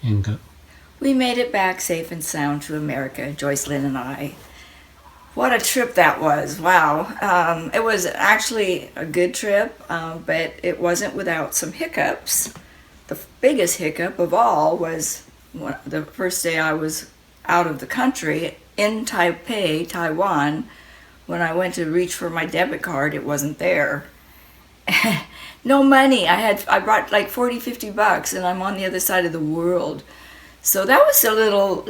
Inga. We made it back safe and sound to America, Joyce Lynn and I. What a trip that was. Wow. It was actually a good trip, but it wasn't without some hiccups. The biggest hiccup of all was the first day I was out of the country in Taipei, Taiwan. When I went to reach for my debit card, it wasn't there. No money. I brought like 40, $50, and I'm on the other side of the world. So that was a little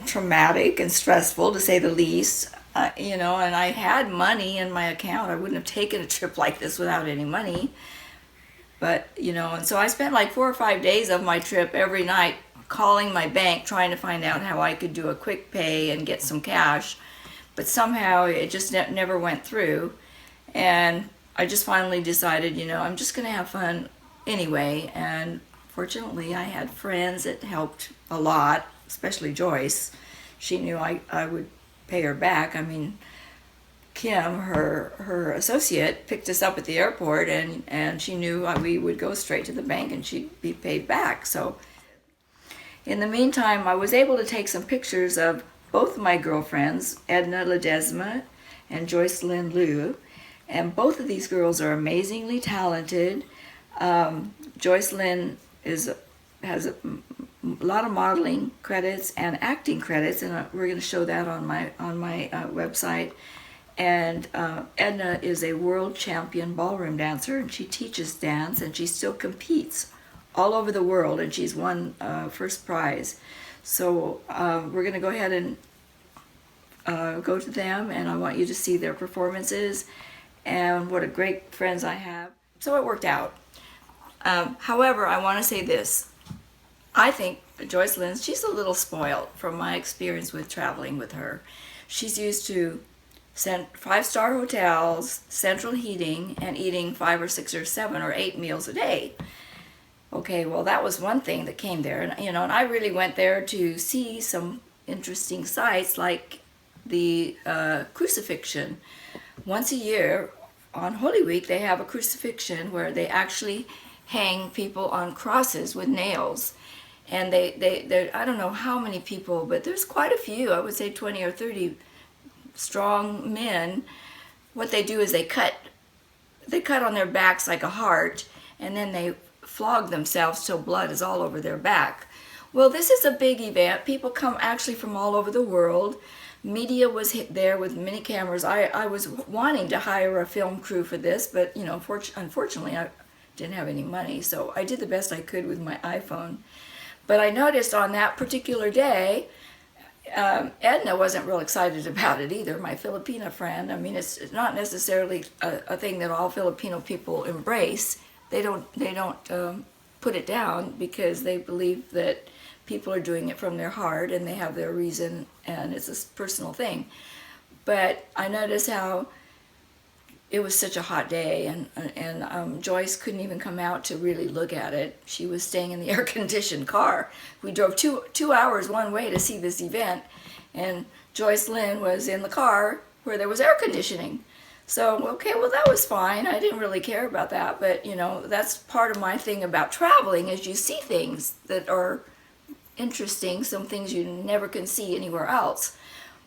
traumatic and stressful, to say the least. And I had money in my account. I wouldn't have taken a trip like this without any money. But, and so I spent like 4 or 5 days of my trip every night calling my bank, trying to find out how I could do a quick pay and get some cash. But somehow it just never went through. And I just finally decided, I'm just going to have fun anyway. And fortunately, I had friends that helped a lot, especially Joyce. She knew I would pay her back. I mean, Kim, her associate, picked us up at the airport, and she knew we would go straight to the bank and she'd be paid back. So in the meantime, I was able to take some pictures of both of my girlfriends, Edna Ledesma and Joyce Lynn Liu. And both of these girls are amazingly talented. Joyce Lynn has a lot of modeling credits and acting credits, and we're going to show that on my website. And Edna is a world champion ballroom dancer, and she teaches dance, and she still competes all over the world, and she's won first prize. So we're going to go ahead and go to them, and I want you to see their performances and what a great friends I have. So it worked out. However, I want to say this. I think Joyce Lynn, she's a little spoiled from my experience with traveling with her. She's used to 5-star hotels, central heating, and eating 5 or 6 or 7 or 8 meals a day. Okay, well, that was one thing that came there. And I really went there to see some interesting sights, like the crucifixion. Once a year on Holy Week, they have a crucifixion where they actually hang people on crosses with nails. And they I don't know how many people, but there's quite a few, I would say 20 or 30 strong men. What they do is they cut on their backs like a heart, and then they flog themselves till blood is all over their back. Well, this is a big event. People come actually from all over the world. Media was there with many cameras. I was wanting to hire a film crew for this, but unfortunately I didn't have any money, so I did the best I could with my iPhone. But I noticed on that particular day, Edna wasn't real excited about it either, my Filipina friend. I mean, it's not necessarily a thing that all Filipino people embrace. They don't put it down because they believe that people are doing it from their heart and they have their reason, and it's a personal thing. But I noticed how it was such a hot day, and Joyce couldn't even come out to really look at it. She was staying in the air-conditioned car. We drove two hours one way to see this event, and Joyce Lynn was in the car where there was air conditioning. So, okay, well, that was fine. I didn't really care about that, but, that's part of my thing about traveling, is you see things that are interesting, some things you never can see anywhere else.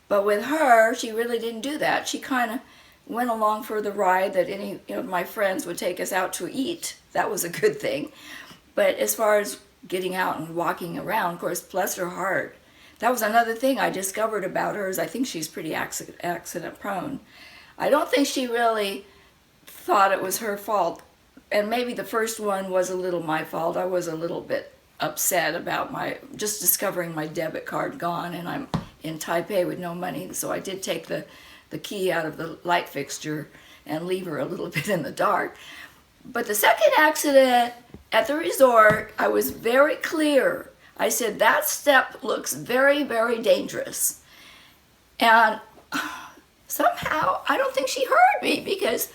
But with her, she really didn't do that. She kind of went along for the ride that any of my friends would take us out to eat. That was a good thing. But as far as getting out and walking around, of course, bless her heart, that was another thing I discovered about her, is I think she's pretty accident prone. I don't think she really thought it was her fault, and maybe the first one was a little my fault. I was a little bit upset about just discovering my debit card gone, and I'm in Taipei with no money, so I did take the key out of the light fixture and leave her a little bit in the dark. But the second accident at the resort, I was very clear. I said, that step looks very, very dangerous. And somehow, I don't think she heard me, because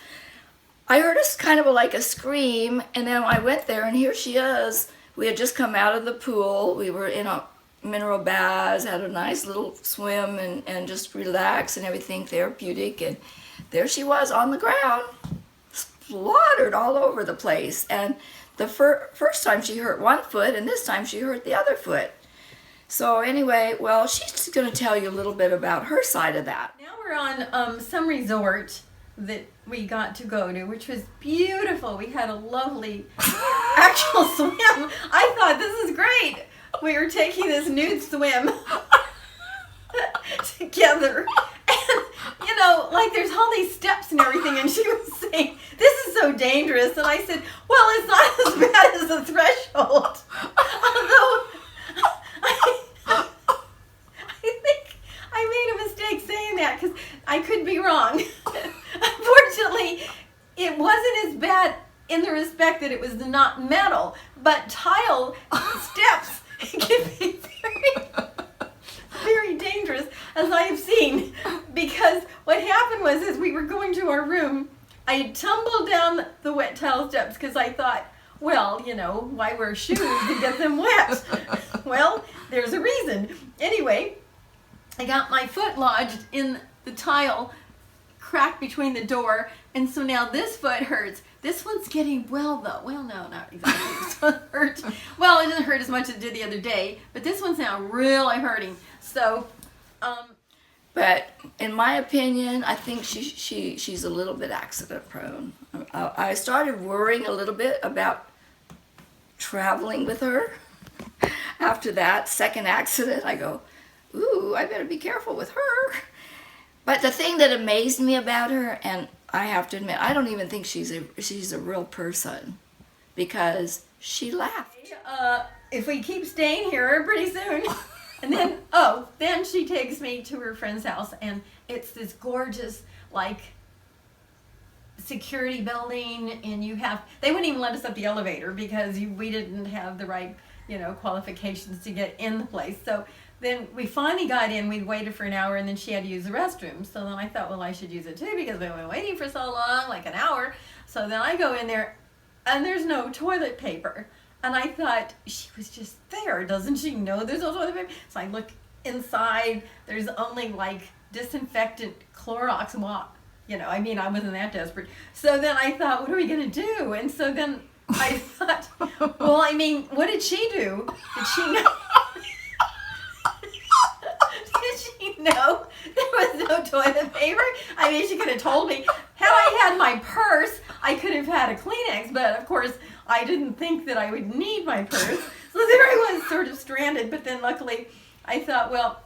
I heard kind of like a scream, and then I went there, and here she is. We had just come out of the pool. We were in a mineral baths, had a nice little swim and just relax and everything therapeutic. And there she was on the ground, slaughtered all over the place. And the first time she hurt one foot, and this time she hurt the other foot. So anyway, well, she's going to tell you a little bit about her side of that. Now we're on some resort that we got to go to, which was beautiful. We had a lovely actual swim. I thought, this is great. We were taking this nude swim together. And, you know, like there's all these steps and everything. And she was saying, this is so dangerous. And I said, well, it's not as bad as the threshold. Although, I think I made a mistake saying that because I could be wrong. Unfortunately, it wasn't as bad in the respect that it was not metal, but tile steps can be very dangerous, as I have seen, because what happened was as we were going to our room, I tumbled down the wet tile steps because I thought, well, you know, why wear shoes to get them wet? Well, there's a reason. Anyway, I got my foot lodged in the tile crack between the door, and so now this foot hurts. This one's getting well though. Well, no, not exactly. This one hurts. Well, it doesn't hurt as much as it did the other day, but this one's now really hurting. So, but in my opinion, I think she's a little bit accident prone. I started worrying a little bit about traveling with her. After that second accident, I go, ooh, I better be careful with her. But the thing that amazed me about her, and I have to admit, I don't even think she's a real person, because she laughed. If we keep staying here pretty soon, and then then she takes me to her friend's house, and it's this gorgeous like security building, and they wouldn't even let us up the elevator because we didn't have the right qualifications to get in the place. So then we finally got in. We'd waited for an hour, and then she had to use the restroom. So then I thought, well, I should use it too because we've been waiting for so long, like an hour. So then I go in there, and there's no toilet paper. And I thought, she was just there. Doesn't she know there's no toilet paper? So I look inside. There's only like disinfectant Clorox I wasn't that desperate. So then I thought, what are we going to do? And so then I thought, well, what did she do? Did she know? Did she know there was no toilet paper? She could have told me. Had I had my purse, I could have had a Kleenex, but of course, I didn't think that I would need my purse. So there I was, sort of stranded, but then luckily I thought, well,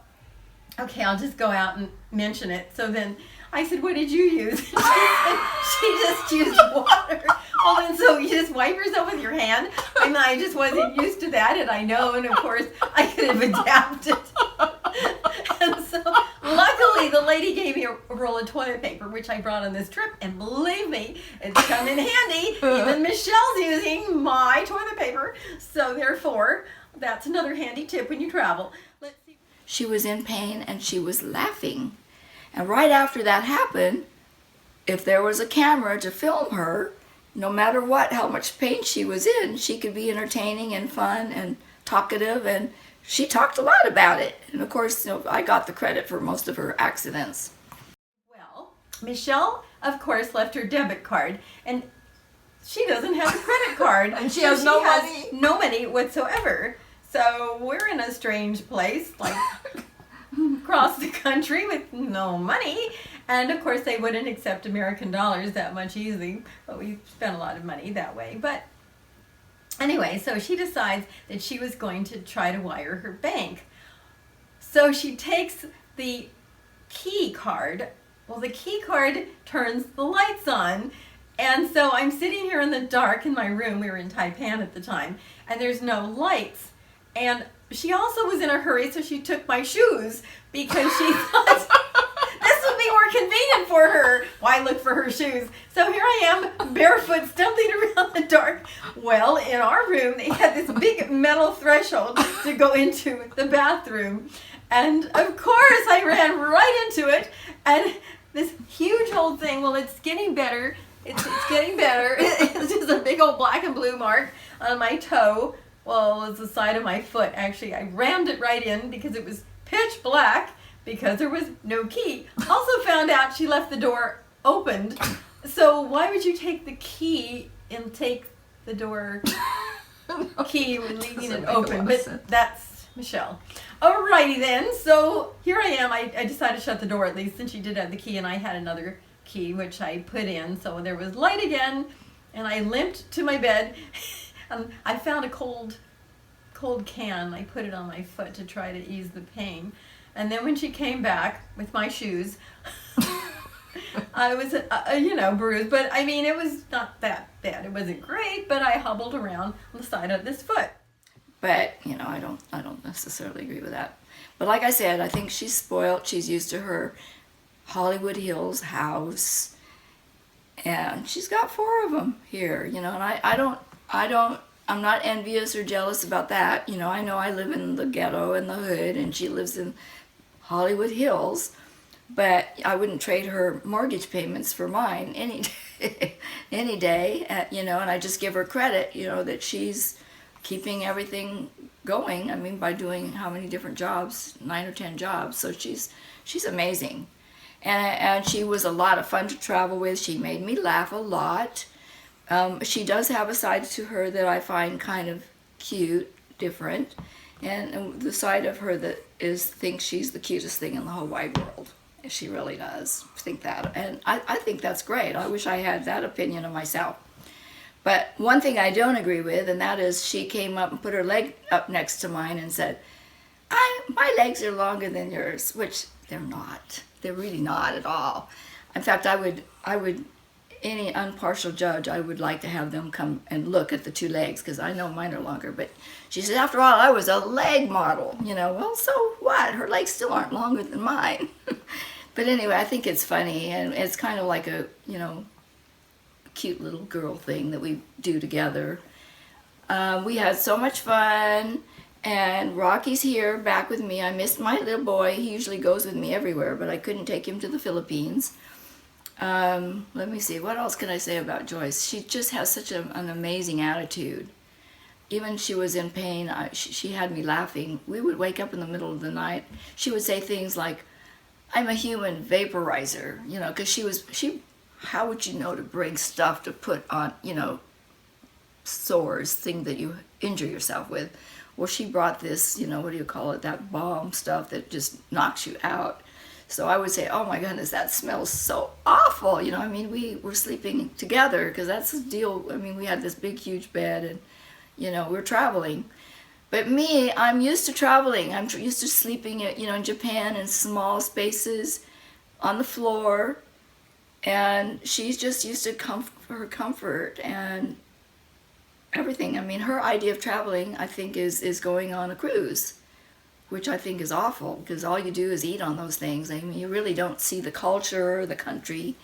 okay, I'll just go out and mention it. So then I said, what did you use? She said, she just used water. Well, then so you just wipe yourself with your hand? I just wasn't used to that, and I know, and of course, I could have adapted. And so, luckily, the lady gave me a roll of toilet paper, which I brought on this trip, and believe me, it's come in handy. Even Michelle's using my toilet paper, so therefore, that's another handy tip when you travel. Let's see. She was in pain, and she was laughing. And right after that happened, if there was a camera to film her, no matter how much pain she was in, she could be entertaining and fun and talkative, and she talked a lot about it. And of course, I got the credit for most of her accidents. Well, Michelle, of course, left her debit card, and she doesn't have a credit card. And she has no money. No money whatsoever. So we're in a strange place, like across the country with no money. And of course, they wouldn't accept American dollars that much easy, but we spent a lot of money that way. But anyway, so she decides that she was going to try to wire her bank. So she takes the key card. Well, the key card turns the lights on. And so I'm sitting here in the dark in my room. We were in Taipan at the time, and there's no lights. And she also was in a hurry, so she took my shoes because she thought this would be more convenient for her. Why look for her shoes? So here I am, barefoot, stumbling around the dark. Well, in our room, they had this big metal threshold to go into the bathroom. And of course, I ran right into it. And this huge old thing, well, it's getting better. It's getting better. It's just a big old black and blue mark on my toe. Well, it was the side of my foot. Actually, I rammed it right in because it was pitch black because there was no key. Also found out she left the door opened. So why would you take the key and take the door key when leaving Doesn't it make a lot open, of but sense. that's Michelle. Alrighty then, so here I am. I decided to shut the door at least, since she did have the key, and I had another key which I put in, so there was light again, and I limped to my bed, and I found a cold can. I put it on my foot to try to ease the pain, and then when she came back with my shoes, I was, bruised, but I mean, it was not that bad. It wasn't great, but I hobbled around on the side of this foot. But I don't necessarily agree with that. But like I said, I think she's spoiled. She's used to her Hollywood Hills house, and she's got 4 of them here. And I'm not envious or jealous about that. I know I live in the ghetto and the hood, and she lives in Hollywood Hills. But I wouldn't trade her mortgage payments for mine any any day. And I just give her credit. That she's keeping everything going. I mean, by doing how many different jobs, 9 or 10 jobs. So she's amazing, and she was a lot of fun to travel with. She made me laugh a lot. She does have a side to her that I find kind of cute, different, and the side of her that thinks she's the cutest thing in the whole wide world. She really does think that, and I think that's great. I wish I had that opinion of myself. But one thing I don't agree with, and that is she came up and put her leg up next to mine and said, my legs are longer than yours, which they're not. They're really not at all. In fact, I would, any impartial judge, I would like to have them come and look at the 2 legs, because I know mine are longer. But she said, after all, I was a leg model. Well, so what? Her legs still aren't longer than mine. But anyway, I think it's funny, and it's kind of like a, cute little girl thing that we do together. We had so much fun, and Rocky's here back with me. I missed my little boy. He usually goes with me everywhere, but I couldn't take him to the Philippines. Let me see, what else can I say about Joyce? She just has such an amazing attitude. Even she was in pain, she had me laughing. We would wake up in the middle of the night. She would say things like, I'm a human vaporizer, because how would you know to bring stuff to put on, sores, thing that you injure yourself with? Well, she brought this, what do you call it, that balm stuff that just knocks you out. So I would say, oh my goodness, that smells so awful. We were sleeping together, because that's the deal. We had this big, huge bed, and, we're traveling. But me, I'm used to traveling. I'm used to sleeping, in Japan in small spaces on the floor. And she's just used to her comfort and everything. Her idea of traveling, I think, is going on a cruise, which I think is awful, because all you do is eat on those things. You really don't see the culture, the country.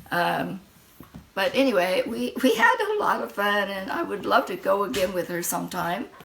But anyway, we had a lot of fun, and I would love to go again with her sometime.